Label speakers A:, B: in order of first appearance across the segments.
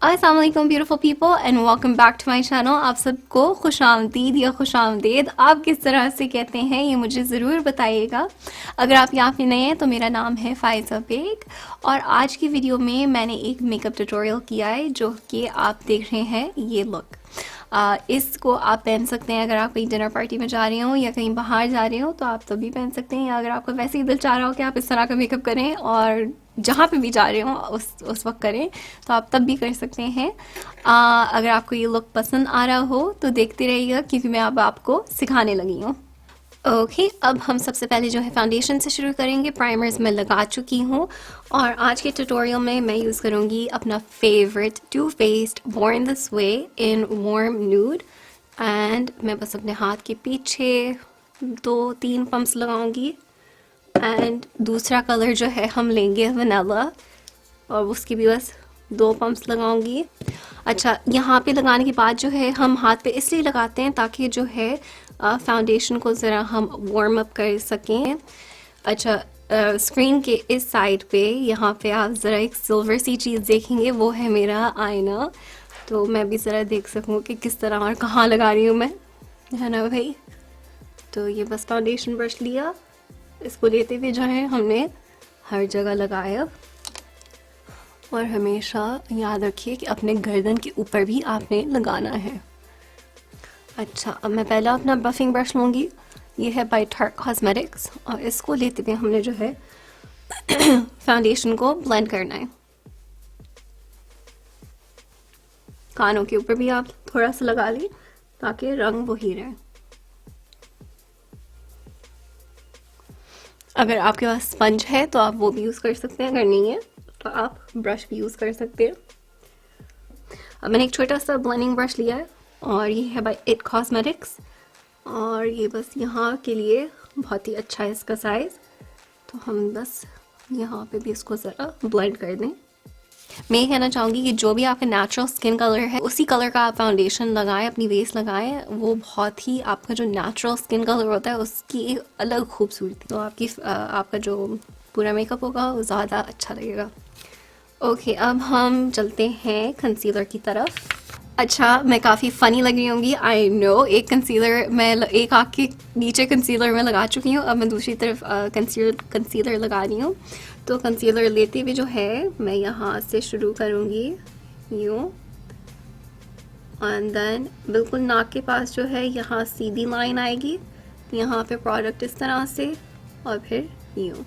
A: अस्सलाम वालेकुम beautiful people and welcome back to my channel. आप सबको खुशामदीद या खुशामदीद, आप किस तरह से कहते हैं ये मुझे ज़रूर बताइएगा। अगर आप यहाँ पे नए हैं तो मेरा नाम है फ़ायज़ा बेग और आज की वीडियो में मैंने एक मेकअप ट्यूटोरियल किया है जो कि आप देख रहे हैं ये लुक। इसको आप पहन सकते हैं अगर आप कहीं डिनर पार्टी में जा रहे हो या कहीं बाहर जा रहे हो तो आप तभी पहन सकते हैं, या अगर आपको वैसे ही दिल चाह रहा हो कि आप इस तरह का मेकअप करें और जहाँ पे भी जा रहे हो उस वक्त करें तो आप तब भी कर सकते हैं। अगर आपको ये लुक पसंद आ रहा हो तो देखते रहिएगा क्योंकि मैं अब आपको सिखाने लगी हूँ। ओके, अब हम सबसे पहले जो है फाउंडेशन से शुरू करेंगे। प्राइमर्स मैं लगा चुकी हूँ और आज के ट्यूटोरियल में मैं यूज़ करूँगी अपना favourite Too Faced Born this way in warm nude. And मैं बस अपने हाथ के पीछे 2-3 पंप्स लगाऊंगी एंड दूसरा कलर जो है हम लेंगे वनीला और उसकी भी बस 2 पंप्स लगाऊंगी। अच्छा, यहाँ पे लगाने के बाद जो है हम हाथ पे इसलिए लगाते हैं ताकि जो है फाउंडेशन को ज़रा हम वार्म अप कर सकें। अच्छा, स्क्रीन के इस साइड पे यहाँ पे आप ज़रा एक सिल्वर सी चीज़ देखेंगे, वो है मेरा आईना, तो मैं भी ज़रा देख सकूँ कि किस तरह और कहाँ लगा रही हूँ मैं, है ना भाई। तो ये बस फाउंडेशन ब्रश लिया, इसको लेते हुए जो है हमने हर जगह लगाया और हमेशा याद रखिए कि अपने गर्दन के ऊपर भी आपने लगाना है। अच्छा, अब मैं पहला अपना बफिंग ब्रश लूँगी, ये है बाय टार्ट कॉस्मेटिक्स, और इसको लेते हुए हमने जो है फाउंडेशन को ब्लेंड करना है। कानों के ऊपर भी आप थोड़ा सा लगा लें ताकि रंग वही रहे। अगर आपके पास स्पंज है तो आप वो भी यूज़ कर सकते हैं, अगर नहीं है तो आप ब्रश भी यूज़ कर सकते हैं। अब मैंने एक छोटा सा ब्लेंडिंग ब्रश लिया है और ये है बाय इट कॉस्मेटिक्स, और ये बस यहाँ के लिए बहुत ही अच्छा है इसका साइज़, तो हम बस यहाँ पे भी इसको ज़रा ब्लेंड कर दें। मैं ये कहना चाहूँगी कि जो भी आपका नेचुरल स्किन कलर है उसी कलर का आप फाउंडेशन लगाएं, अपनी बेस लगाएं, वो बहुत ही आपका जो नेचुरल स्किन कलर होता है उसकी एक अलग खूबसूरती, तो आपका जो पूरा मेकअप होगा वो ज़्यादा अच्छा लगेगा। ओके, अब हम चलते हैं कंसीलर की तरफ। अच्छा, मैं काफ़ी फ़नी लग रही होंगी, आई नो। एक कंसीलर मैं एक आँख के नीचे कंसीलर में लगा चुकी हूँ, अब मैं दूसरी तरफ कंसीलर लगा रही हूँ। तो कंसीलर लेते हुए जो है मैं यहाँ से शुरू करूँगी यूँ, एंड देन बिल्कुल नाक के पास जो है यहाँ सीधी लाइन आएगी, यहाँ पे प्रोडक्ट इस तरह से और फिर यूँ।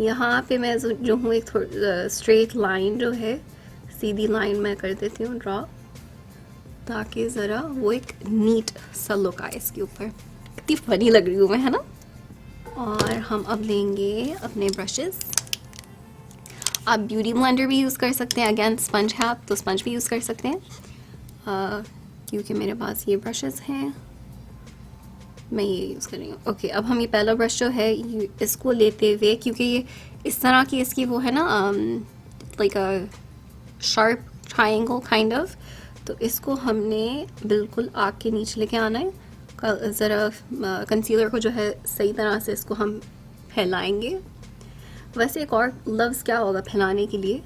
A: यहाँ पे मैं जो हूँ एक स्ट्रेट लाइन जो है सीधी लाइन मैं कर देती हूँ ड्रॉ, ताकि ज़रा वो एक नीट सा लुक आए इसके ऊपर। कितनी फनी लग रही हूँ मैं, है ना। और हम अब लेंगे अपने ब्रशेस। आप ब्यूटी ब्लेंडर भी यूज़ कर सकते हैं, अगेन स्पंज है आप तो स्पंज भी यूज़ कर सकते हैं, क्योंकि मेरे पास ये ब्रशेस हैं, मैं ये यूज़ कर रही हूँ। ओके, अब हम ये पहला ब्रश जो है इसको लेते हुए, क्योंकि ये इस तरह की इसकी वो है ना like a sharp triangle kind of, तो इसको हमने बिल्कुल आँख के नीचे लेके आना है। ज़रा कंसीलर को जो है सही तरह से इसको हम फैलाएंगे। वैसे एक और लफ्ज़ क्या होगा फैलाने के लिए,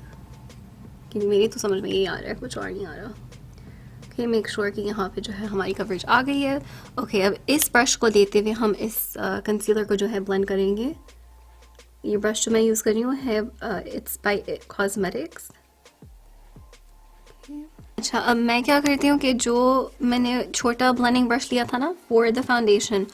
A: क्योंकि मेरी तो समझ में यही आ रहा है, कुछ और नहीं आ रहा। ओके, मेक श्योर कि यहाँ पे जो है हमारी कवरेज आ गई है। ओके, अब इस ब्रश को देते हुए हम इस कंसीलर को जो है ब्लेंड करेंगे। ये ब्रश जो मैं यूज़ कर रही हूँ है इट्स बाय इट कॉस्मेटिक्स। अच्छा, अब मैं क्या करती हूँ कि जो मैंने छोटा ब्लेंडिंग ब्रश लिया था ना फॉर द फाउंडेशन,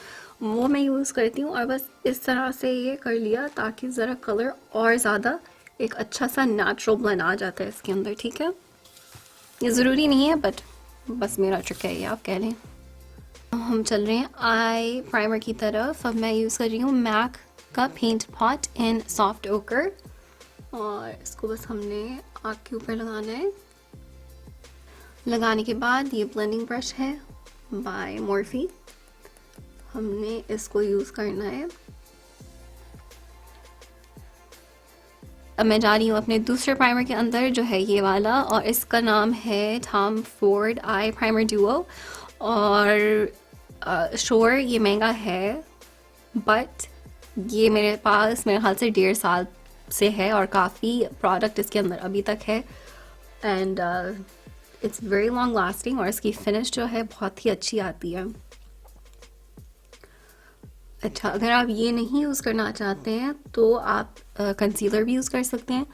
A: वो मैं यूज़ करती हूँ और बस इस तरह से ये कर लिया ताकि ज़रा कलर और ज़्यादा एक अच्छा सा नेचुरल ब्लेंड आ जाता है इसके अंदर। ठीक है, ये ज़रूरी नहीं है बट बस मेरा ट्रिक है ये, आप कह लें। हम चल रहे हैं आई प्राइमर की तरफ। अब मैं यूज़ कर रही हूँ मैक का पेंट पॉट इन सॉफ्ट ओकर, और इसको बस हमने आँख के ऊपर लगाना है। लगाने के बाद ये ब्लेंडिंग ब्रश है बाय मॉर्फी, हमने इसको यूज़ करना है। अब मैं जा रही हूँ अपने दूसरे प्राइमर के अंदर जो है ये वाला, और इसका नाम है Tom Ford eye primer Duo, और श्योर ये महंगा है बट ये मेरे पास मेरे ख्याल से 1.5 साल से है और काफ़ी प्रोडक्ट इसके अंदर अभी तक है, and it's very long lasting और इसकी फिनिश जो है बहुत ही अच्छी आती है। अच्छा, अगर आप ये नहीं यूज़ करना चाहते हैं तो आप कंसीलर भी यूज़ कर सकते हैं।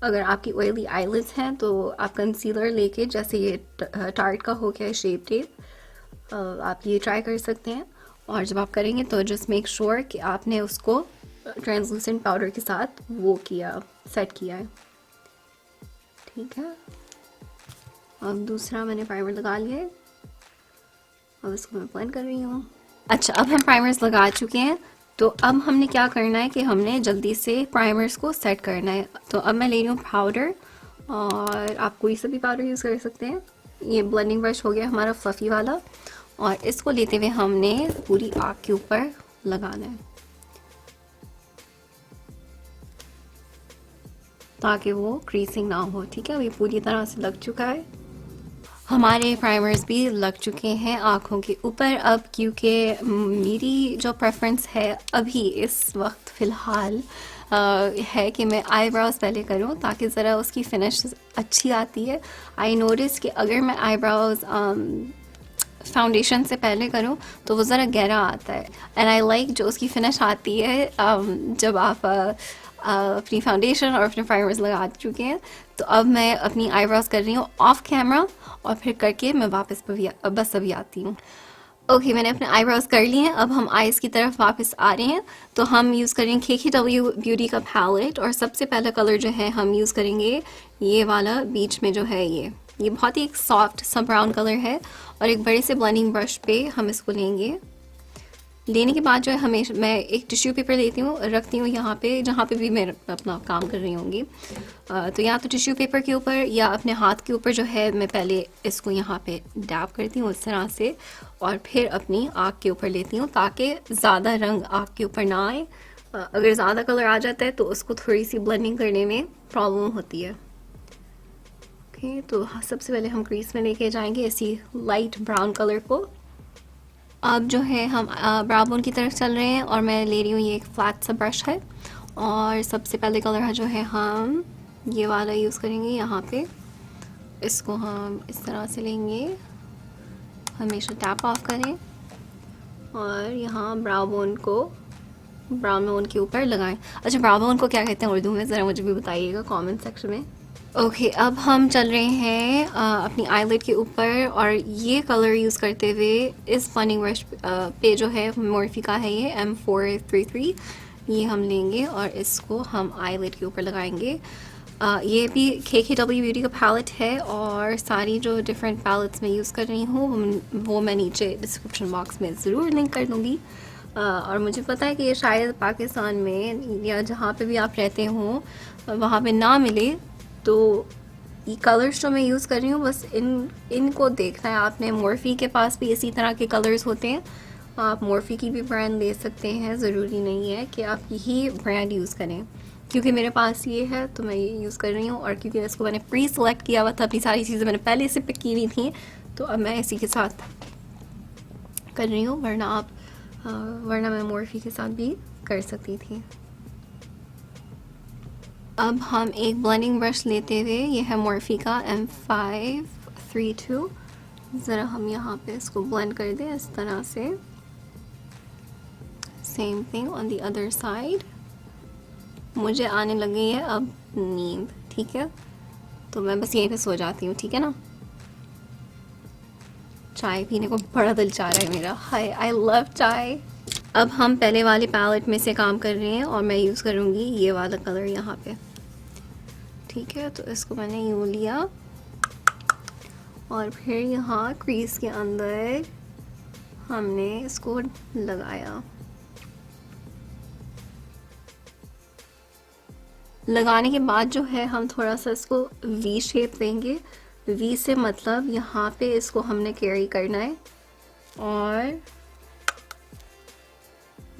A: अगर आपकी ऑयली आईलिड्स हैं तो आप कंसीलर लेके, जैसे ये टार्ट का हो गया शेप टेप, आप ये ट्राई कर सकते हैं। और जब आप करेंगे तो जस्ट मेक श्योर कि आपने उसको ट्रांसलूसेंट पाउडर के साथ वो किया, सेट किया है। ठीक है, अब दूसरा मैंने प्राइमर लगा लिया है, अब इसको मैं ब्लेंड कर रही हूँ। अच्छा, अब हम प्राइमर्स लगा चुके हैं, तो अब हमने क्या करना है कि हमने जल्दी से प्राइमर्स को सेट करना है। तो अब मैं ले रही हूँ पाउडर, और आप कोई सा भी पाउडर यूज़ कर सकते हैं। ये ब्लेंडिंग ब्रश हो गया हमारा फ्लफ़ी वाला, और इसको लेते हुए हमने पूरी आँख के ऊपर लगाना है ताकि वो क्रीसिंग ना हो। ठीक है, ये पूरी तरह से लग चुका है। हमारे प्राइमर्स भी लग चुके हैं आँखों के ऊपर। अब क्योंकि मेरी जो प्रेफरेंस है अभी इस वक्त फ़िलहाल है कि मैं आईब्रोज़ पहले करूं ताकि ज़रा उसकी फिनिश अच्छी आती है। आई नोटिस कि अगर मैं आईब्रोज़ फाउंडेशन से पहले करूं तो वो ज़रा गहरा आता है, एंड आई लाइक जो उसकी फिनिश आती है जब आप अपनी फाउंडेशन और अपने प्राइमर्स लगा चुके हैं। तो अब मैं अपनी आईब्रोज़ कर रही हूँ ऑफ कैमरा, और फिर करके मैं वापस बस अभी आती हूँ। ओके, मैंने अपने आईब्रोज़ कर लिए हैं, अब हम आईज़ की तरफ वापस आ रहे हैं। तो हम यूज़ करेंगे KKW ब्यूटी का पैलेट, और सबसे पहला कलर जो है हम यूज़ करेंगे ये वाला बीच में जो है, ये बहुत ही एक सॉफ्ट सा ब्राउन कलर है। और एक बड़े से ब्लेंडिंग ब्रश पे हम इसको लेंगे। लेने के बाद जो है हमेशा मैं एक टिश्यू पेपर लेती हूँ, रखती हूँ यहाँ पे जहाँ पे भी मैं अपना काम कर रही होंगी। तो या तो टिश्यू पेपर के ऊपर या अपने हाथ के ऊपर जो है मैं पहले इसको यहाँ पे डैप करती हूँ इस तरह से, और फिर अपनी आँख के ऊपर लेती हूँ ताकि ज़्यादा रंग आँख के ऊपर ना आए। अगर ज़्यादा कलर आ जाता है तो उसको थोड़ी सी ब्लेंडिंग करने में प्रॉब्लम होती है। ओके, तो सबसे पहले हम क्रीज में लेके जाएंगे इसी लाइट ब्राउन कलर को। अब जो है हम ब्राउन की तरफ चल रहे हैं, और मैं ले रही हूँ ये एक फ्लैट सा ब्रश है, और सबसे पहले कलर जो है हम ये वाला यूज़ करेंगे यहाँ पे। इसको हम इस तरह से लेंगे, हमेशा टैप ऑफ करें, और यहाँ ब्राउन के ऊपर लगाएं। अच्छा, ब्राउन को क्या कहते हैं उर्दू में, ज़रा मुझे भी बताइएगा कमेंट सेक्शन में। ओके, अब हम चल रहे हैं अपनी आईलिड के ऊपर, और ये कलर यूज़ करते हुए इस ब्लेंडिंग ब्रश पे जो है मोर्फी का है ये M433, ये हम लेंगे और इसको हम आईलिड के ऊपर लगाएंगे। ये भी KKW ब्यूटी का पैलेट है, और सारी जो डिफरेंट पैलेट्स मैं यूज़ कर रही हूँ वो मैं नीचे डिस्क्रिप्शन बॉक्स में ज़रूर लिंक कर दूँगी। और मुझे पता है कि ये शायद पाकिस्तान में या जहाँ पे भी आप रहते हो वहाँ पे ना मिले, तो ये कलर्स जो मैं यूज़ कर रही हूँ बस इनको देखना है आपने। मोर्फी के पास भी इसी तरह के कलर्स होते हैं, आप मोर्फी की भी ब्रांड ले सकते हैं, ज़रूरी नहीं है कि आप यही ब्रांड यूज़ करें। क्योंकि मेरे पास ये है तो मैं ये यूज़ कर रही हूँ, और क्योंकि इसको मैंने प्री सेलेक्ट किया हुआ था, अपनी सारी चीज़ें मैंने पहले से पिक की हुई थी, तो अब मैं इसी के साथ कर रही हूँ, वरना मैं मोर्फी के साथ भी कर सकती थी। अब हम एक ब्लेंडिंग ब्रश लेते हुए, ये है मोर्फी का M532, ज़रा हम यहाँ पे इसको ब्लेंड कर दें इस तरह से। Same thing on the other side. मुझे आने लगी है अब नींद, ठीक है, तो मैं बस यहीं पे सो जाती हूँ, ठीक है ना। चाय पीने को बड़ा दिल चाह रहा है मेरा, हाय आई लव चाय। अब हम पहले वाले पैलेट में से काम कर रहे हैं, और मैं यूज़ करूँगी ये वाला कलर यहाँ पे, ठीक है। तो इसको मैंने यूँ लिया, और फिर यहाँ क्रीज के अंदर हमने इसको लगाया। लगाने के बाद जो है हम थोड़ा सा इसको वी शेप देंगे। वी से मतलब यहाँ पे इसको हमने कैरी करना है, और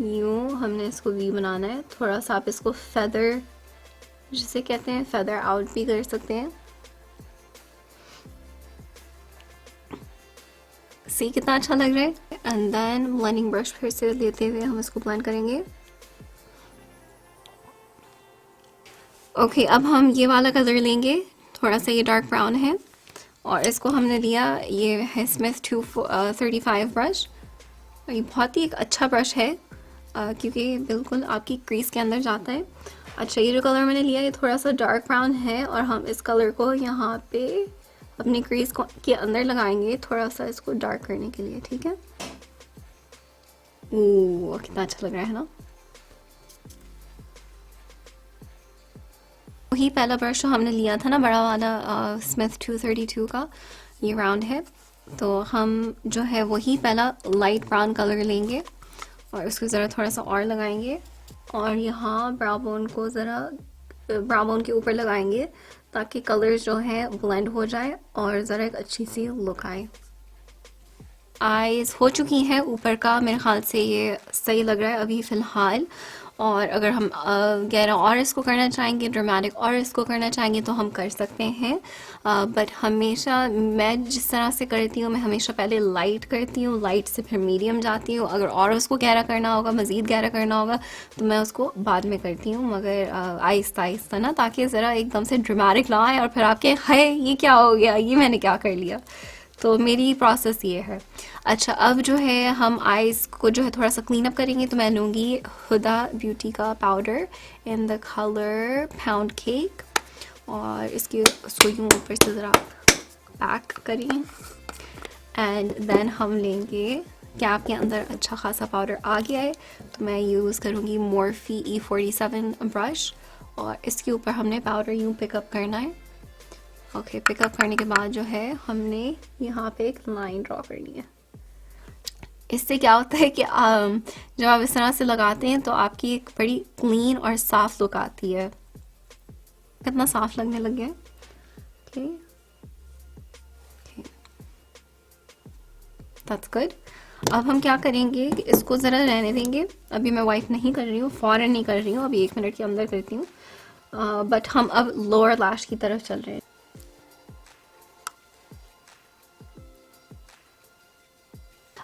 A: यूँ हमने इसको वी बनाना है। थोड़ा सा आप इसको फेदर जिसे कहते हैं फेदर आउट भी कर सकते हैं। सी कितना अच्छा लग रहा है। एंड देन ब्लेंडिंग ब्रश फिर से लेते हुए हम इसको ब्लेंड करेंगे। ओके, अब हम ये वाला कलर लेंगे थोड़ा सा ये डार्क ब्राउन है। और इसको हमने लिया, ये है स्मिथ 235 ब्रश। और ये बहुत ही एक अच्छा ब्रश है क्योंकि बिल्कुल आपकी क्रीज के अंदर जाता है। अच्छा, ये जो कलर मैंने लिया ये थोड़ा सा डार्क ब्राउन है और हम इस कलर को यहाँ पे अपनी क्रीज को के अंदर लगाएंगे, थोड़ा सा इसको डार्क करने के लिए। ठीक है, ओह कितना अच्छा लग रहा है ना। वही पहला ब्रश जो हमने लिया था ना, बड़ा वाला स्मिथ 232 का, ये राउंड है। तो हम जो है वही पहला लाइट ब्राउन कलर लेंगे और उसको ज़रा थोड़ा सा और लगाएंगे और यहाँ ब्राउ बोन को ज़रा ब्राउ बोन के ऊपर लगाएंगे ताकि कलर्स जो है ब्लेंड हो जाए और ज़रा एक अच्छी सी लुक आए। आईज हो चुकी हैं ऊपर का, मेरे ख्याल से ये सही लग रहा है अभी फ़िलहाल। और अगर हम गहरा और इसको करना चाहेंगे, ड्रामेटिक और इसको करना चाहेंगे तो हम कर सकते हैं। बट हमेशा मैं जिस तरह से करती हूँ, मैं हमेशा पहले लाइट करती हूँ, लाइट से फिर मीडियम जाती हूँ। अगर और उसको गहरा करना होगा, मज़ीद गहरा करना होगा तो मैं उसको बाद में करती हूँ, मगर आहिस्ता आहिस्ता ना, ताकि ज़रा एकदम से ड्रामेटिक ना आए और फिर आपके हाय ये क्या हो गया, ये मैंने क्या कर लिया। तो मेरी प्रोसेस ये है। अच्छा, अब जो है हम आइज़ को जो है थोड़ा सा क्लीन अप करेंगे। तो मैं लूँगी हुदा ब्यूटी का powder in the colour pound cake और उसको यूँ ऊपर से ज़रा पैक करें एंड देन हम लेंगे, कैप के अंदर अच्छा खासा पाउडर आ गया है तो मैं यूज़ करूँगी मोर्फी E47 ब्रश और इसके ऊपर हमने पाउडर यूँ पिकअप करना है। ओके, पिकअप करने के बाद जो है हमने यहाँ पे एक लाइन ड्रॉ करनी है। इससे क्या होता है कि जब आप इस तरह से लगाते हैं तो आपकी एक बड़ी क्लीन और साफ लुक आती है। कितना साफ लगने लग गया है। Okay, that's good. अब हम क्या करेंगे कि इसको ज़रा रहने देंगे। अभी मैं वाइप नहीं कर रही हूँ, फ़ौरन नहीं कर रही हूँ, अभी 1 मिनट के अंदर करती हूँ। बट हम अब लोअर लैश की तरफ चल रहे हैं।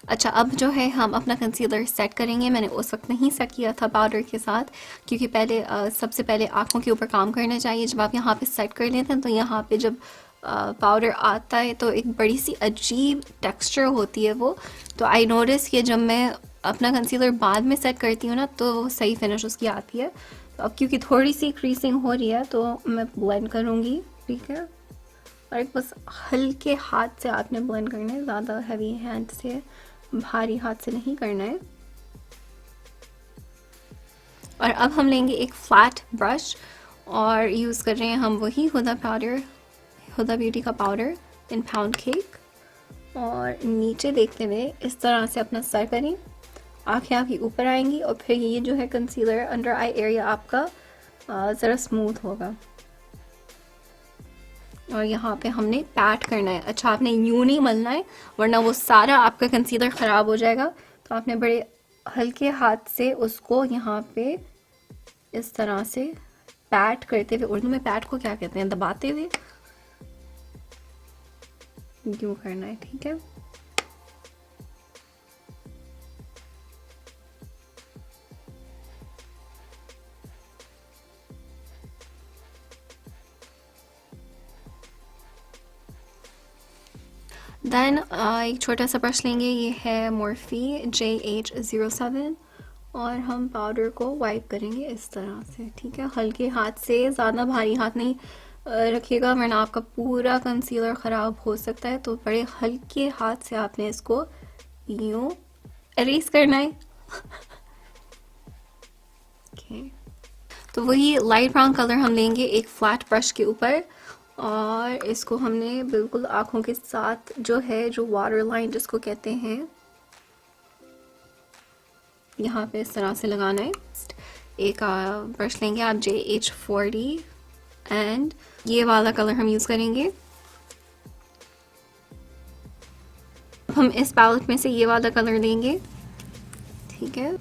A: अच्छा, अब जो है हम अपना कंसीलर सेट करेंगे। मैंने उस वक्त नहीं सेट किया था पाउडर के साथ क्योंकि पहले सबसे पहले आँखों के ऊपर काम करना चाहिए। जब आप यहाँ पे सेट कर लेते हैं तो यहाँ पे जब पाउडर आता है तो एक बड़ी सी अजीब टेक्सचर होती है वो। तो आई नोटिस कि जब मैं अपना कंसीलर बाद में सेट करती हूँ ना तो वो सही फिनिश उसकी आती है। तो अब क्योंकि थोड़ी सी क्रीसिंग हो रही है तो मैं ब्लेंड करूँगी। ठीक है, और एक बस हल्के हाथ से आपने ब्लेंड करना है, ज़्यादा हैवी हैंड से, भारी हाथ से नहीं करना है। और अब हम लेंगे एक फ्लैट ब्रश और यूज़ कर रहे हैं हम वही हुदा पाउडर, हुदा ब्यूटी का पाउडर इन पाउंड केक। और नीचे देखते हुए इस तरह से अपना सर करें, आँखें आपकी ऊपर आएंगी और फिर ये जो है कंसीलर अंडर आई एरिया आपका ज़रा स्मूथ होगा। और यहाँ पे हमने पैट करना है। अच्छा, आपने यूं नहीं मलना है वरना वो सारा आपका कंसीलर ख़राब हो जाएगा। तो आपने बड़े हल्के हाथ से उसको यहाँ पे इस तरह से पैट करते हुए, उर्दू में पैट को क्या कहते हैं, दबाते हुए यूं करना है। ठीक है, देन एक छोटा सा ब्रश लेंगे, ये है मोर्फी JH07 और हम पाउडर को वाइप करेंगे इस तरह से। ठीक है, हल्के हाथ से, ज़्यादा भारी हाथ नहीं रखिएगा वरना आपका पूरा कंसीलर ख़राब हो सकता है। तो बड़े हल्के हाथ से आपने इसको यूँ एरेज करना है। okay. तो वही लाइट ब्राउन कलर हम लेंगे एक फ्लैट ब्रश के ऊपर और इसको हमने बिल्कुल आँखों के साथ जो है, जो वाटर लाइन जिसको कहते हैं, यहाँ पे इस तरह से लगाना है। एक ब्रश लेंगे आप JH40 एंड ये वाला कलर हम यूज़ करेंगे। हम इस पैलेट में से ये वाला कलर लेंगे। ठीक है,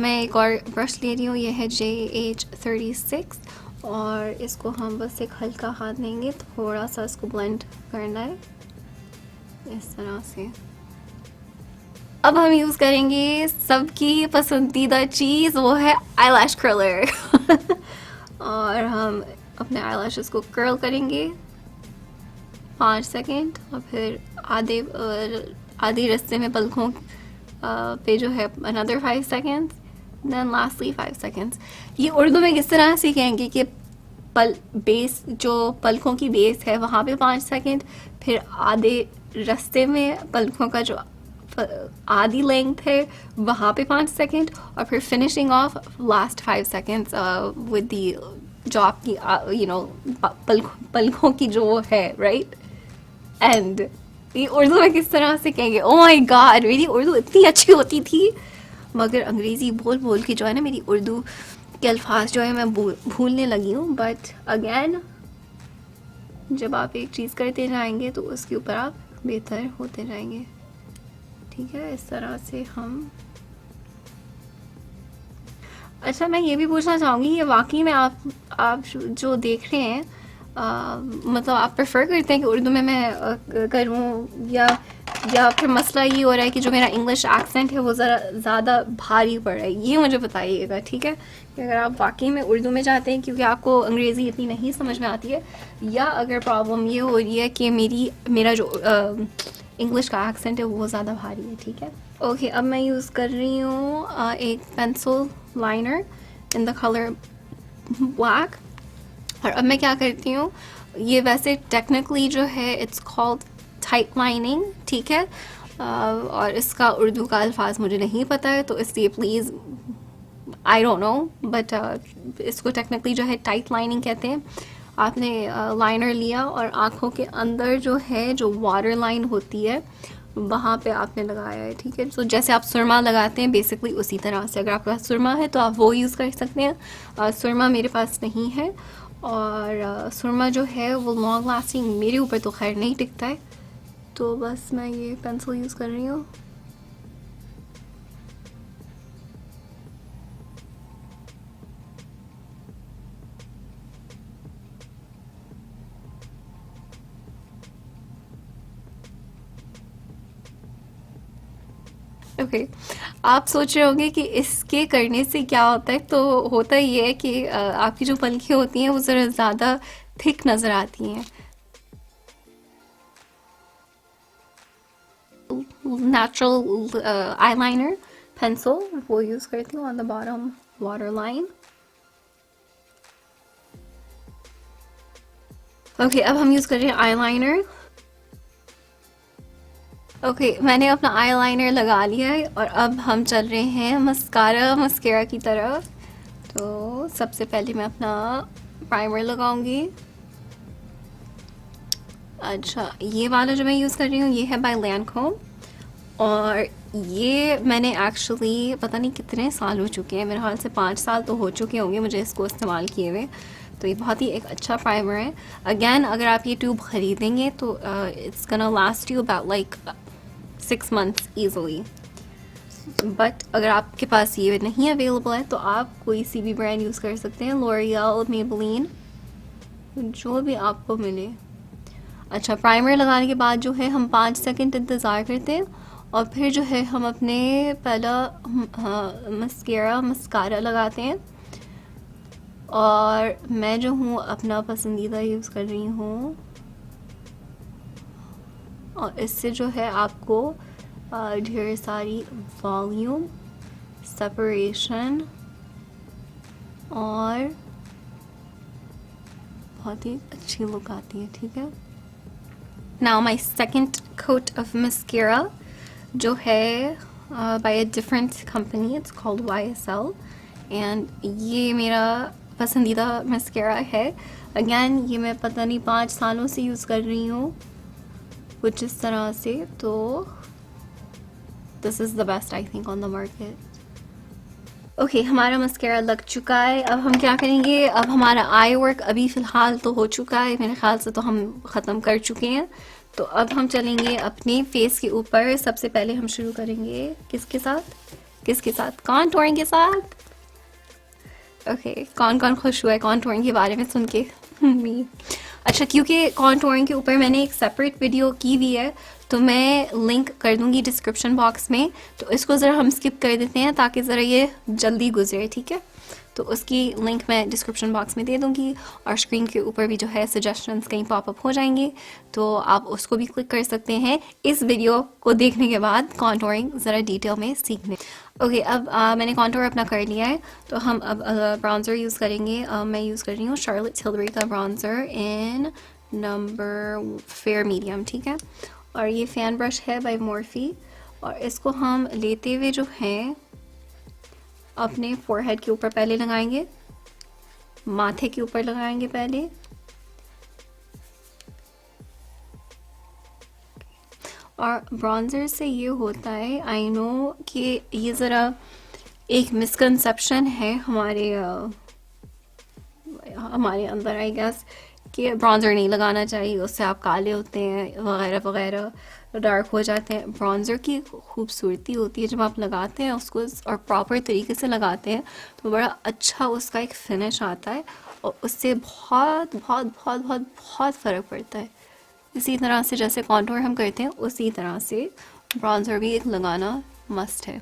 A: मैं एक और ब्रश ले रही हूँ, ये है JH36 और इसको हम बस एक हल्का हाथ देंगे, थोड़ा सा इसको ब्लेंड करना है इस तरह से। अब हम यूज़ करेंगे सबकी पसंदीदा चीज़, वो है आईलैश कर्लर। और हम अपने आई लैशेस को कर्ल करेंगे 5 सेकेंड, और फिर आधे रास्ते में पलकों पे जो है another 5 seconds, then lastly 5 seconds. ये उर्दू में किस तरह से कहेंगे कि बेस जो पलकों की बेस है वहाँ पे 5 सेकेंड, फिर आधे रास्ते में पलकों का जो आधी लेंथ है वहाँ पे 5 सेकेंड, और फिर finishing of last 5 seconds with the जो आपकी पलकों की जो वो है, राइट। एंड ये उर्दू में किस तरह से कहेंगे? ओह माय गॉड, मेरी उर्दू इतनी अच्छी होती थी, मगर अंग्रेज़ी बोल बोल के जो है ना मेरी उर्दू के अल्फाज जो है मैं भूलने लगी हूँ। बट अगेन जब आप एक चीज़ करते जाएंगे तो उसके ऊपर आप बेहतर होते जाएंगे, ठीक है। इस तरह से हम अच्छा, मैं ये भी पूछना चाहूँगी, ये वाकई में आप जो देख रहे हैं मतलब आप प्रेफर करते हैं कि उर्दू में मैं करूँ, या फिर मसला ये हो रहा है कि जो मेरा इंग्लिश एक्सेंट है वो ज़रा ज़्यादा भारी पड़ रहा है? ये मुझे बताइएगा, ठीक है। कि अगर आप वाकई में उर्दू में चाहते हैं क्योंकि आपको अंग्रेज़ी इतनी नहीं समझ में आती है, या अगर प्रॉब्लम ये हो रही है कि मेरा जो इंग्लिश का एक्सेंट है वो ज़्यादा भारी है, ठीक है। ओके, अब मैं यूज़ कर रही हूँ एक pencil liner in the colour black. और अब मैं क्या करती हूँ, ये वैसे टेक्निकली जो है इट्स कॉल्ड tightlining, ठीक है। और इसका उर्दू का अल्फाज मुझे नहीं पता है, तो इसलिए please I don't know, but इसको टेक्निकली जो है टाइट लाइनिंग कहते हैं। आपने लाइनर लिया और आँखों के अंदर जो है जो वाटर लाइन होती है वहाँ पे आपने लगाया है, ठीक है। तो जैसे आप सुरमा लगाते हैं बेसिकली उसी तरह से, अगर आपके पास सुरमा है तो आप वो यूज़ कर सकते हैं। सुरमा मेरे पास नहीं है, और सुरमा जो है वो लॉन्ग लास्टिंग मेरे ऊपर तो खैर नहीं टिकता है, तो बस मैं ये पेंसिल यूज़ कर रही हूँ। ओके, आप सोच रहे होंगे कि इसके करने से क्या होता है, तो होता ये है कि आपकी जो पलकें होती हैं वो ज़रा ज़्यादा थिक नज़र आती हैं। नेचुरल आईलाइनर पेंसिल वो यूज़ करती हूँ on the bottom water line. Okay, अब हम यूज़ कर रहे हैं आईलाइनर। ओके, मैंने अपना आईलाइनर लगा लिया है और अब हम चल रहे हैं मस्कारा की तरफ। तो सबसे पहले मैं अपना प्राइमर लगाऊंगी। अच्छा, ये वाला जो मैं यूज़ कर रही हूँ ये है बाय लैंडकोम, और ये मैंने एक्चुअली पता नहीं कितने साल हो चुके हैं, मेरे ख्याल से 5 साल तो हो चुके होंगे मुझे इसको इस्तेमाल किए हुए। तो ये बहुत ही एक अच्छा प्राइमर है। अगेन अगर आप ये ट्यूब ख़रीदेंगे तो it's gonna last you about like 6 months easily. But अगर आपके पास ये नहीं अवेलेबल है तो आप कोई सी भी ब्रांड यूज़ कर सकते हैं, लॉरियल, मेबेलिन, जो भी आपको मिले। अच्छा, प्राइमर लगाने के बाद जो है हम 5 सेकंड इंतज़ार करते हैं, और फिर जो है हम अपने पहला मस्कारा लगाते हैं। और मैं जो हूँ अपना पसंदीदा यूज़ कर रही हूँ, और इससे जो है आपको ढेर सारी वॉल्यूम, सेपरेशन और बहुत ही अच्छी लुक आती है, ठीक है। Now my second coat of mascara जो है by a different company, it's called YSL, and ये मेरा पसंदीदा मस्कारा है। अगेन ये मैं पता नहीं 5 सालों से यूज़ कर रही हूँ कुछ इस तरह से, तो this is the best I think on the market. Okay, हमारा मस्कारा लग चुका है। अब हम क्या करेंगे, अब हमारा आई वर्क अभी फ़िलहाल तो हो चुका है, मेरे ख्याल से तो हम ख़त्म कर चुके हैं। तो अब हम चलेंगे अपने फेस के ऊपर। सबसे पहले हम शुरू करेंगे किसके साथ? कॉन्टूरिंग के साथ। ओके, कौन कौन खुश हुआ है कॉन्टूरिंग के बारे में सुन के? अच्छा, क्योंकि कॉन्टूरिंग के ऊपर मैंने एक सेपरेट वीडियो की हुई है, तो मैं लिंक कर दूंगी डिस्क्रिप्शन बॉक्स में, तो इसको ज़रा हम स्किप कर देते हैं ताकि ज़रा ये जल्दी गुजरे, ठीक है। तो उसकी लिंक मैं डिस्क्रिप्शन बॉक्स में दे दूँगी, और स्क्रीन के ऊपर भी जो है सजेशंस कहीं पॉपअप हो जाएंगे, तो आप उसको भी क्लिक कर सकते हैं इस वीडियो को देखने के बाद कॉन्टोरिंग ज़रा डिटेल में सीखने। ओके, अब मैंने कॉन्टोर अपना कर लिया है, तो हम अब ब्राउज़र यूज़ करेंगे। मैं यूज़ कर रही हूँ शार्लेट टिलबरी का ब्राउज़र इन नंबर फेयर मीडियम, ठीक है। और ये फ़ैन ब्रश है बाय मॉर्फी, और इसको हम लेते हुए जो है अपने फोरहेड के ऊपर पहले लगाएंगे, माथे के ऊपर लगाएंगे पहले, और ब्राउज़र से ये होता है, आई नो कि ये ज़रा एक मिसकंसेप्शन है हमारे अंदर, आई गेस, कि ब्राउज़र नहीं लगाना चाहिए, उससे आप काले होते हैं वगैरह वगैरह, डार्क हो जाते हैं। ब्राउज़र की खूबसूरती होती है जब आप लगाते हैं उसको और प्रॉपर तरीके से लगाते हैं तो बड़ा अच्छा उसका एक फिनिश आता है, और उससे बहुत बहुत बहुत बहुत बहुत फ़र्क पड़ता है। इसी तरह से जैसे कॉन्टूर हम करते हैं उसी तरह से ब्राउज़र भी एक लगाना मस्ट है।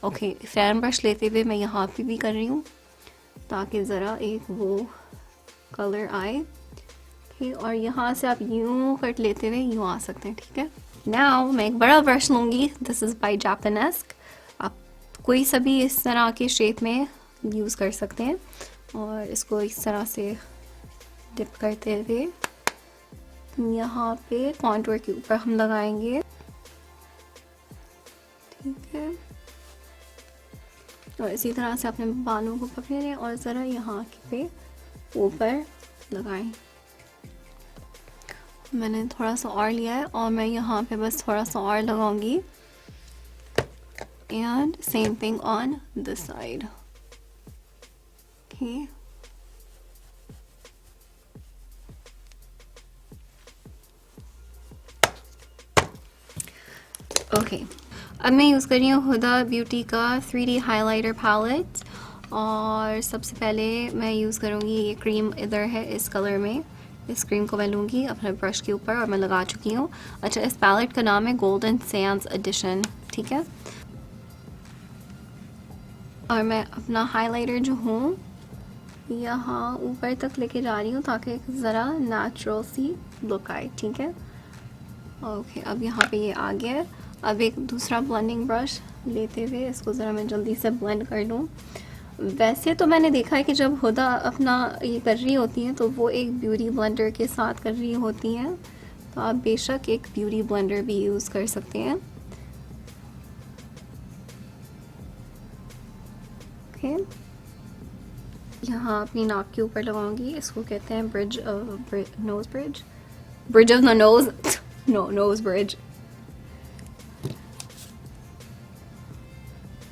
A: ओके, फैन ब्रश लेते हुए मैं यहाँ पे भी कर रही हूँ ताकि ज़रा एक वो कलर आए, और यहाँ से आप यूँ कट लेते हुए यूँ आ सकते हैं, ठीक है। नाउ मैं एक बड़ा ब्रश लूँगी, दिस इज़ बाय जापानेस्क, आप कोई सा भी इस तरह के शेप में यूज़ कर सकते हैं, और इसको इस तरह से डिप करते हुए यहाँ पे कॉन्टूर के ऊपर हम लगाएंगे, ठीक है। और इसी तरह से अपने बालों को पकड़ें और ज़रा यहाँ पे ऊपर लगाएं। मैंने थोड़ा सा और लिया है और मैं यहाँ पे बस थोड़ा सा और लगाऊंगी, and same thing on this side, okay. Okay, अब मैं यूज़ कर रही हूँ हुदा ब्यूटी का 3D हाइलाइटर पैलेट, और सबसे पहले मैं यूज़ करूँगी ये क्रीम, इधर है इस कलर में, इस क्रीम को मैं लूँगी अपने ब्रश के ऊपर और मैं लगा चुकी हूँ। अच्छा, इस पैलेट का नाम है गोल्डन सैंड्स एडिशन, ठीक है। और मैं अपना हाइलाइटर जो हूँ यहाँ ऊपर तक लेके जा रही हूँ ताकि ज़रा नेचुरल सी लुक आए, ठीक है। ओके, अब यहाँ पे ये आ गया है। अब एक दूसरा ब्लेंडिंग ब्रश लेते हुए इसको ज़रा मैं जल्दी से ब्लेंड कर लूँ। वैसे तो मैंने देखा है कि जब हुदा अपना ये कर रही होती हैं तो वो एक ब्यूटी ब्लेंडर के साथ कर रही होती हैं, तो आप बेशक एक ब्यूटी ब्लेंडर भी यूज़ कर सकते हैं, ओके। यहाँ अपनी नाक के ऊपर लगाऊंगी, इसको कहते हैं bridge nose bridge, bridge of the nose, no nose bridge,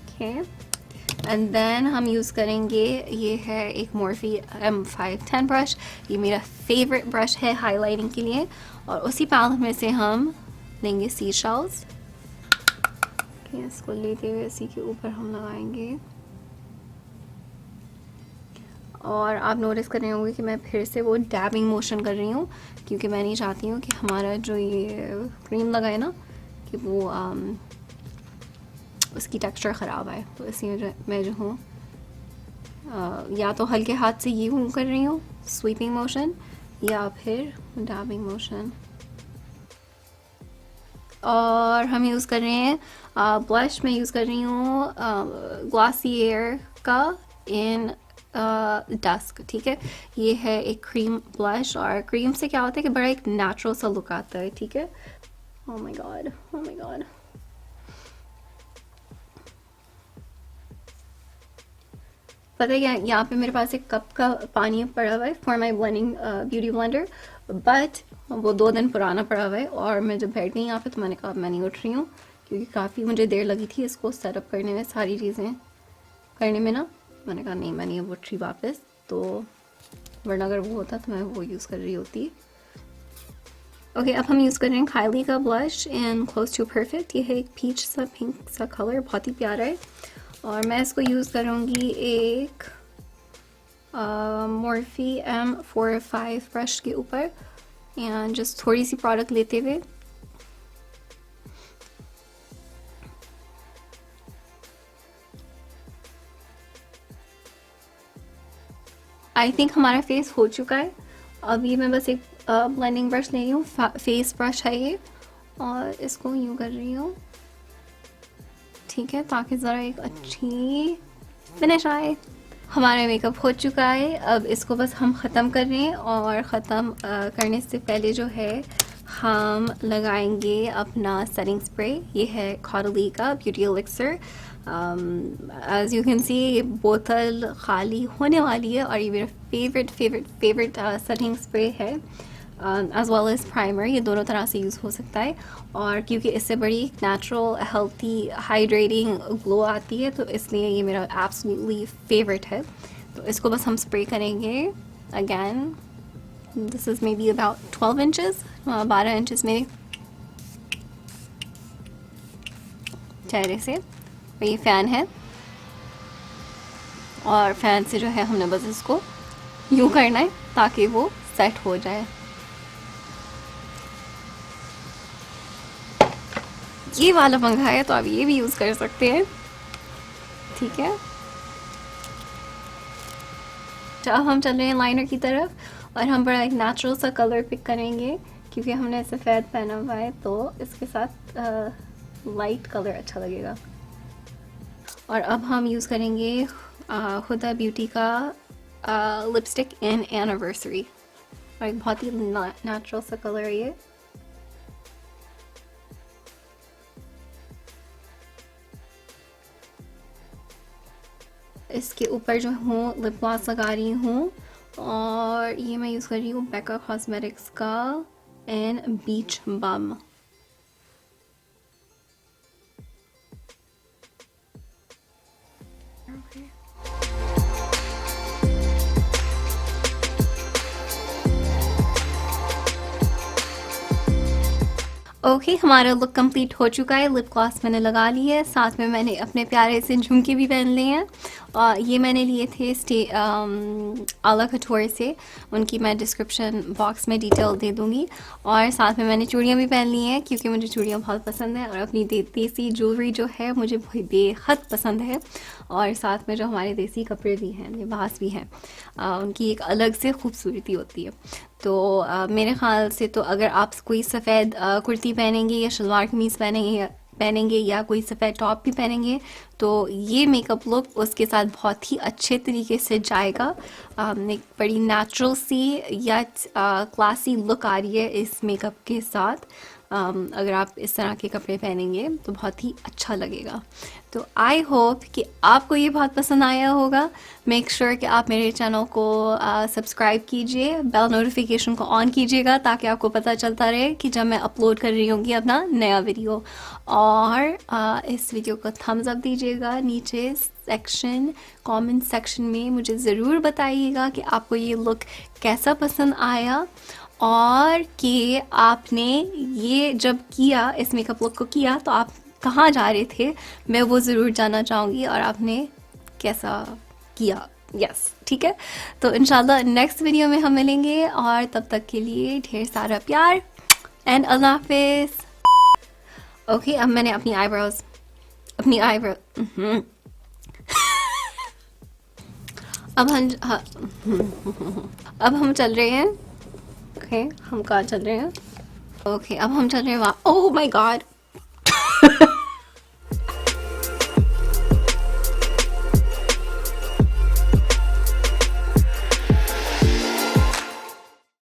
A: okay. And then हम यूज़ करेंगे, ये है एक मॉर्फी M510 ब्रश, ये मेरा फेवरेट ब्रश है हाईलाइटिंग के लिए, और उसी पैलेट में से हम लेंगे सी शेल्स, इसको लेते हुए इसी के ऊपर हम लगाएंगे। और आप नोटिस कर रहे होंगे कि मैं फिर से वो डैबिंग मोशन कर रही हूँ, क्योंकि मैं नहीं चाहती हूँ कि हमारा जो ये क्रीम लगाए ना कि वो उसकी टेक्सचर ख़राब आए, तो इसलिए मैं जो हूँ या तो हल्के हाथ से ये हूँ कर रही हूँ स्वीपिंग मोशन, या फिर डैबिंग मोशन। और हम यूज़ कर रहे हैं ब्लश, मैं यूज़ कर रही हूँ ग्लासियर का इन डस्क, ठीक है। ये है एक क्रीम ब्लश, और क्रीम से क्या होता है कि बड़ा एक नेचुरल सा लुक आता है, ठीक है। Oh my God, oh my God, पता है क्या, यहाँ पे मेरे पास एक कप का पानी पड़ा हुआ है for my blending beauty blender, but वो 2 दिन पुराना पड़ा हुआ है, और मैं जब बैठ गई यहाँ पे तो मैंने कहा मैं नहीं उठ रही हूँ, क्योंकि काफ़ी मुझे देर लगी थी इसको सेटअप करने में, सारी चीज़ें करने में ना, मैंने कहा नहीं मैं नहीं उठ रही वापस, तो वरना अगर वो होता तो मैं वो यूज़ कर रही होती। ओके, अब हम यूज़ कर रहे हैं काइली का blush in close to perfect, ये है एक पीच सा पिंक सा कलर, बहुत ही प्यारा है, और मैं इसको यूज़ करूँगी एक मॉर्फी M45 ब्रश के ऊपर, एंड जस्ट थोड़ी सी प्रोडक्ट लेते हुए आई थिंक हमारा फेस हो चुका है। अभी मैं बस एक ब्लेंडिंग ब्रश ले रही हूँ, फेस ब्रश है ये, और इसको यूँ कर रही हूँ, ठीक है, ताकि ज़रा एक अच्छी फिनिश आए। हमारा मेकअप हो चुका है, अब इसको बस हम ख़त्म कर रहे हैं, और ख़त्म करने से पहले जो है हम लगाएंगे अपना सेटिंग स्प्रे। ये है खॉडली का beauty elixir. As you can see ये बोतल खाली होने वाली है, और ये मेरा फेवरेट सेटिंग स्प्रे है, एज वेल एज प्राइमर। ये दोनों तरह से यूज़ हो सकता है, और क्योंकि इससे बड़ी नेचुरल हेल्थी हाइड्रेटिंग ग्लो आती है, तो इसलिए ये मेरा एब्सोल्युटली फेवरेट है। तो इसको बस हम स्प्रे करेंगे। Again this is may be about 12 inches, 12 inches मेरे चेहरे से। और ये फ़ैन है, और फ़ैन से जो है हमने बस इसको यूँ करना है ताकि वो सेट हो जाए। ये वाला पंखा है तो आप ये भी यूज़ कर सकते हैं, ठीक है। तो अब हम चल रहे हैं लाइनर की तरफ, और हम बड़ा एक नेचुरल सा कलर पिक करेंगे, क्योंकि हमने सफ़ेद पहना हुआ है तो इसके साथ लाइट कलर अच्छा लगेगा। और अब हम यूज़ करेंगे हुदा ब्यूटी का लिपस्टिक इन एनिवर्सरी, और एक बहुत ही नेचुरल सा कलर है ये। इसके ऊपर जो हूँ लिप ग्लॉस लगा रही हूँ, और ये मैं यूज़ कर रही हूँ बेका कॉस्मेटिक्स का इन बीच बम। ओके हमारा लुक कंप्लीट हो चुका है। लिप ग्लॉस मैंने लगा ली है, साथ में मैंने अपने प्यारे से झुमके भी पहन लिए हैं, और ये मैंने लिए थे आला कटोर से, उनकी मैं डिस्क्रिप्शन बॉक्स में डिटेल दे दूँगी। और साथ में मैंने चूड़ियाँ भी पहन ली हैं, क्योंकि मुझे चूड़ियाँ बहुत पसंद है, और अपनी देसी ज्वेलरी जो है मुझे बेहद पसंद है। और साथ में जो हमारे देसी कपड़े भी हैं, लिबास भी हैं, उनकी एक अलग से खूबसूरती होती है। तो मेरे ख़्याल से तो अगर आप कोई सफ़ेद कुर्ती पहनेंगे या शलवार कमीज़ पहनेंगे या कोई सफ़ेद टॉप भी पहनेंगे, तो ये मेकअप लुक उसके साथ बहुत ही अच्छे तरीके से जाएगा। एक बड़ी नेचुरल सी या क्लासी लुक आ रही है इस मेकअप के साथ। अगर आप इस तरह के कपड़े पहनेंगे तो बहुत ही अच्छा लगेगा। तो आई होप कि आपको ये बहुत पसंद आया होगा। मेक श्योर कि आप मेरे चैनल को सब्सक्राइब कीजिए, बेल नोटिफिकेशन को ऑन कीजिएगा, ताकि आपको पता चलता रहे कि जब मैं अपलोड कर रही होंगी अपना नया वीडियो। और इस वीडियो को थम्स अप दीजिएगा। नीचे कमेंट सेक्शन में मुझे ज़रूर बताइएगा कि आपको ये लुक कैसा पसंद आया, और कि आपने ये जब किया, इस मेकअप लुक को किया, तो आप कहाँ जा रहे थे, मैं वो ज़रूर जानना चाहूँगी, और आपने कैसा किया। यस, ठीक है। तो इंशाल्लाह नेक्स्ट वीडियो में हम मिलेंगे, और तब तक के लिए ढेर सारा प्यार एंड अल्लाह हाफिज़। ओके अब मैंने अपनी आईब्रोज अब हम चल रहे हैं। ओके हम कहाँ चल रहे हैं? ओके अब हम चल रहे हैं वहाँ। Oh my God,